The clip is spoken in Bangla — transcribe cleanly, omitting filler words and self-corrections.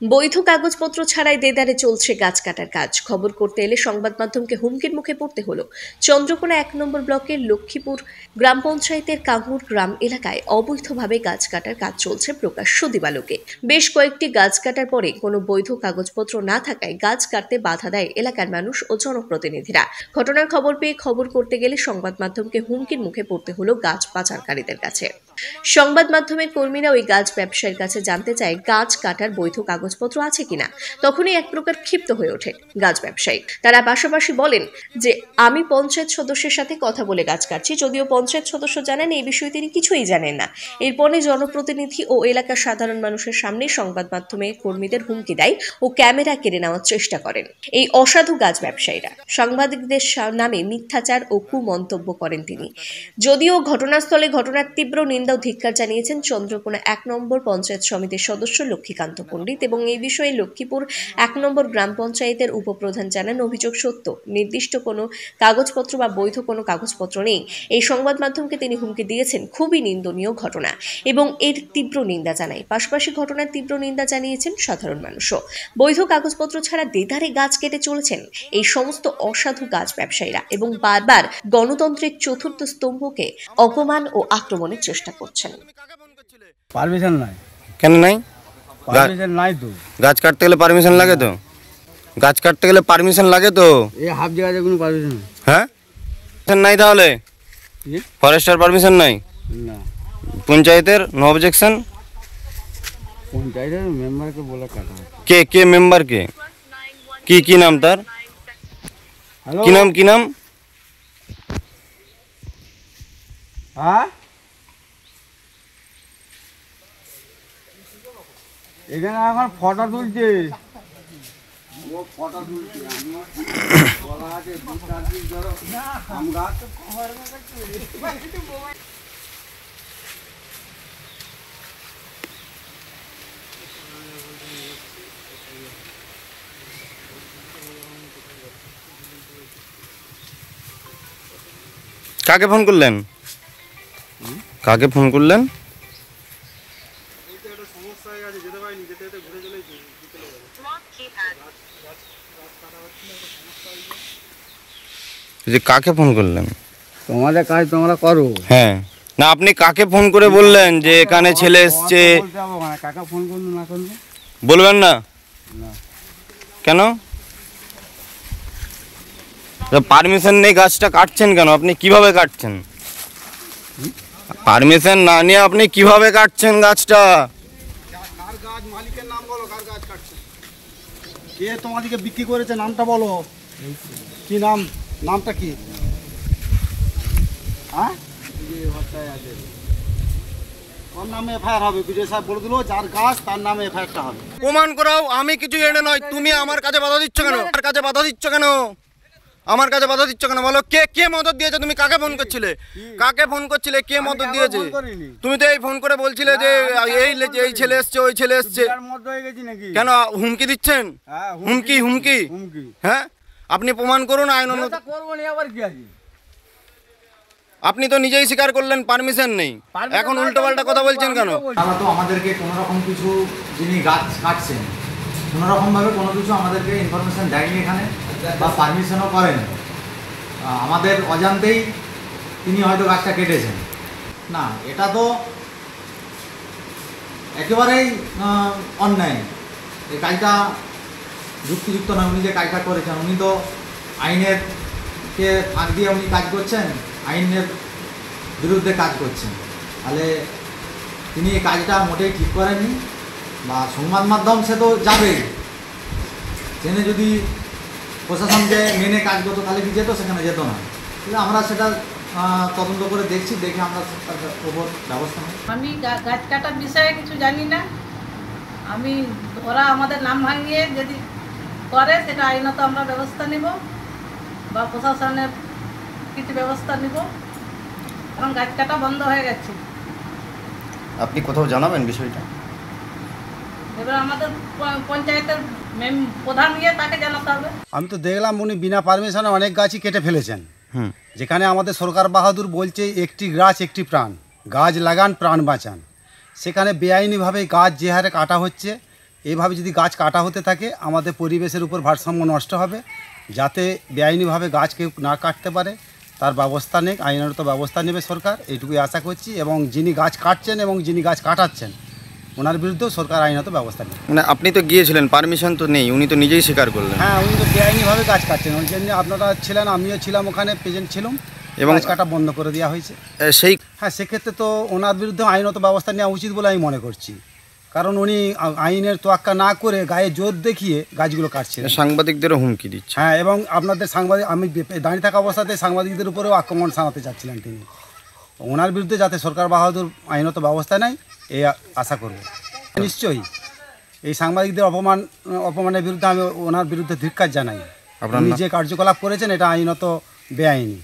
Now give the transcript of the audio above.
বৈধ কাগজপত্র ছাড়াই দেদারে চলছে গাছ কাটার কাজ। খবর করতে এলে সংবাদ মাধ্যমকে হুমকির মুখে পড়তে হলো। চন্দ্রকোনা ১ নম্বর ব্লকের লক্ষ্মীপুর গ্রাম পঞ্চায়েতের কাঙ্গুর গ্রাম এলাকায় অবৈধভাবে গাছ কাটার কাজ চলছে প্রকাশ্য দিবালোকে। বেশ কয়েকটি গাছ কাটার পরে কোনো বৈধ কাগজপত্র না থাকায় গাছ কাটতে বাধা দেয় এলাকার মানুষ ও জনপ্রতিনিধিরা। ঘটনার খবর পেয়ে খবর করতে গেলে সংবাদ মাধ্যমকে হুমকির মুখে পড়তে হলো গাছ পাচারকারীদের কাছে। সংবাদ মাধ্যমের কর্মীরা ওই গাছ ব্যবসায়ীর কাছে জানতে চায় গাছ কাটার বৈধ কাগজপত্র আছে কিনা। তখনই এক প্রকার ক্ষিপ্ত হয়ে ওঠে গাছ ব্যবসায়ী। তারা পাশাপাশি বলেন যে আমি পঞ্চায়েত সদস্যের সাথে কথা বলে গাছ কাটছি, যদিও পঞ্চায়েত সদস্য জানেন এই বিষয়ে তিনি কিছুই জানেন না। এরপরে জনপ্রতিনিধি ও এলাকার সাধারণ মানুষের সামনে সংবাদ মাধ্যমে কর্মীদের হুমকি দেয় ও ক্যামেরা কেড়ে নেওয়ার চেষ্টা করেন এই অসাধু গাছ ব্যবসায়ীরা। সাংবাদিকদের নামে মিথ্যাচার ও কুমন্তব্য করেন তিনি। যদিও ঘটনাস্থলে ঘটনার তীব্র নিন্দা ও ধিক্কার জানিয়েছেন চন্দ্রকোনা ১ নম্বর পঞ্চায়েত সমিতির সদস্য লক্ষ্মীকান্ত পণ্ডিত এবং এই বিষয়ে লক্ষ্মীপুর ১ নম্বর গ্রাম পঞ্চায়েতের উপপ্রধান জানান, অভিযোগ সত্য, নির্দিষ্ট কোনো কাগজপত্র বা বৈধ কোনো কাগজপত্র নেই। এই সংবাদ মাধ্যমকে তিনি হুমকি দিয়েছেন খুবই নিন্দনীয় ঘটনা এবং এর তীব্র নিন্দা জানায়। পাশাপাশি ঘটনার তীব্র নিন্দা জানিয়েছেন সাধারণ মানুষও। বৈধ কাগজপত্র ছাড়া দেদারে গাছ কেটে চলেছেন এই সমস্ত অসাধু গাছ ব্যবসায়ীরা এবং বারবার গণতন্ত্রের চতুর্থ স্তম্ভকে অপমান ও আক্রমণের চেষ্টা করছেন। পারমিশন নাই। কেন নাই? পারমিশন নাই তো। গাছ কাটতে গেলে পারমিশন লাগে তো। গাছ কাটতে গেলে পারমিশন লাগে তো। এই হাফ জায়গায় কোনো পারমিশন নেই। হ্যাঁ, নাই তাহলে ফরেস্টার পারমিশন নাই না। পঞ্চায়েতের নো অবজেকশন। পঞ্চায়েতের মেম্বারকে বলে কাটা। কে মেম্বার কে? কি নাম তার? কি নাম? হ্যাঁ, এখানে এখন ফটো তুলছে। কাকে ফোন করলেন? কাকে ফোন করলেন? তোমাদের কাজ তোমরা করো। হ্যাঁ, না আপনি কাকে ফোন করে বললেন যে এখানে ছেলে এসছে? কাকা ফোন করলো না করলো বলবেন না কেন? পারমিশন নেই গাছটা কাটছেন কেন? আপনি কিভাবে কাটছেন? পারমিশন না নিয়ে আপনি কিভাবে কাটছেন গাছটা? কার গাছ, মালিকের নাম বলো, কার গাছ কাটছে? কে তোমাদেরকে বিক্রি করেছে নামটা বলো। কি নাম? নামটা কি? হ্যাঁ, ওর নামে এফআইআর হবে। বিজয় সাহেব বলে দিল যার গাছ তার নামে এফআইআরটা হবে। প্রমাণ করাও। আমি কিছু এনে নয়। তুমি আমার কাছে বাধা দিচ্ছ কেন? আমার কাছে বাধা দিচ্ছ কেন বলো? কে মদত দিয়েছে? তুমি কাকে ফোন করছিলে? কে মদত দিয়েছে? তুমি তো এই ফোন করে বলছিলে যে এই ছেলে এসছে, ওই ছেলে এসছে। কেন হুমকি দিচ্ছেন? হুমকি হ্যাঁ, আপনি প্রমাণ করুন। আইন আপনি তো নিজেই স্বীকার করলেন পারমিশন নেই, এখন উল্টো পাল্টা কথা বলছেন কেন? তারা তো আমাদেরকে কোনো রকম কিছু, যিনি গাছ কাটছেন কোনো রকমভাবে কোনো কিছু আমাদেরকে ইনফরমেশান দেয়নি এখানে, বা পারমিশনও করেন। আমাদের অজান্তেই তিনি হয়তো গাছটা কেটেছেন। না, এটা তো একেবারেই অন্যায়। এই কাজটা যুক্তিযুক্ত নয়। উনি যে কাজটা করেছেন, উনি তো আইনের কে ফাঁক দিয়ে উনি কাজ করছেন, আইনের বিরুদ্ধে কাজ করছেন। তাহলে তিনি এই কাজটা মোটেই ঠিক করেননি। বা সংবাদ মাধ্যম সে তো যাবেই, জেনে যদি প্রশাসনকে মেনে কাজ করতো তাহলে কি যেত? সেখানে যেত না। কিন্তু আমরা সেটা তদন্ত করে দেখছি, দেখে আমরা তার উপর ব্যবস্থা নেব। আমি গাছ কাটার বিষয়ে কিছু জানি না। ওরা আমাদের নাম ভাঙিয়ে যদি করে সেটা আইনত আমরা ব্যবস্থা নিব বা প্রশাসনের কিছু ব্যবস্থা নিব, কারণ গাছ কাটা বন্ধ হয়ে গেছে। আপনি কোথাও জানাবেন বিষয়টা? এবার আমাদের পঞ্চায়েতের প্রধান গিয়ে তাকে জানাতে হবে। আমি তো দেখলাম উনি বিনা পারমিশনে অনেক গাছই কেটে ফেলেছেন। যেখানে আমাদের সরকার বাহাদুর বলছে একটি গাছ একটি প্রাণ, গাছ লাগান প্রাণ বাঁচান, সেখানে বেআইনিভাবে গাছ যে হারে কাটা হচ্ছে এইভাবে যদি গাছ কাটা হতে থাকে আমাদের পরিবেশের উপর ভারসাম্য নষ্ট হবে। যাতে বেআইনিভাবে গাছ কেউ না কাটতে পারে তার ব্যবস্থা নেই, আইনত ব্যবস্থা নেবে সরকার, এইটুকুই আশা করছি। এবং যিনি গাছ কাটছেন এবং যিনি গাছ কাটাচ্ছেন ওনার বিরুদ্ধেও সরকার আইনত ব্যবস্থা নেবে। মানে আপনি তো গিয়েছিলেন, পারমিশন তো নেই, উনি তো নিজেই স্বীকার করলেন। হ্যাঁ, উনি তো বেআইনিভাবে গাছ কাটছেন, ওই জন্য আপনারা ছিলেন, আমিও ছিলাম ওখানে, প্রেজেন্ট ছিলাম, এবং এবং গাছ কাটা বন্ধ করে দেওয়া হয়েছে। সেই হ্যাঁ, সেক্ষেত্রে তো ওনার বিরুদ্ধে আইনত ব্যবস্থা নেওয়া উচিত বলে আমি মনে করছি, কারণ উনি আইনের তোয়াক্কা না করে গায়ে জোর দেখিয়ে গাছগুলো কাটছেন। সাংবাদিকদেরও হুমকি দিচ্ছে। হ্যাঁ, এবং আপনাদের সাংবাদিক, আমি দাঁড়িয়ে থাকা অবস্থাতে সাংবাদিকদের উপরেও আক্রমণ শানাতে চাচ্ছিলেন তিনি। ওনার বিরুদ্ধে যাতে সরকার বাহাদুর আইনত ব্যবস্থা নেয় এই আশা করব। নিশ্চয়ই এই সাংবাদিকদের অপমানের বিরুদ্ধে আমি ওনার বিরুদ্ধে ধিক্কার জানাই। আপনার উনি নাম? যে কার্যকলাপ করেছেন এটা আইনত বেআইনি।